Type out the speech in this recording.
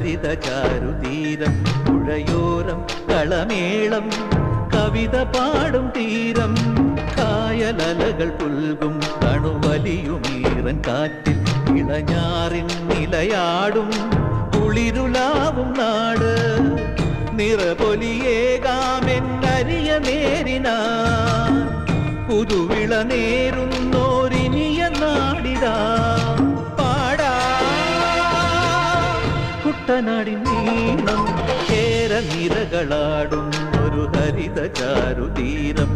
ഹരിത ചാരുതീരം പുഴയോരം കളമേളം കവിത പാടും തീരം കായലലകൾ പുൽകും കണുവലിയുമീറൻ കാറ്റിൽ ഇളഞ്ഞാറിൻ നിലയാടും കുളിരുലാവും നാട് നിറപൊലിയേകാമെന്നരിയ നേരിന പുതുവിള നേരുന്നോരിനിയ നാടിതാ പാടാ കുട്ടനാടിൻ നീളം കേര നിരകളാടും ഒരു ഹരിത ചാരുതീരം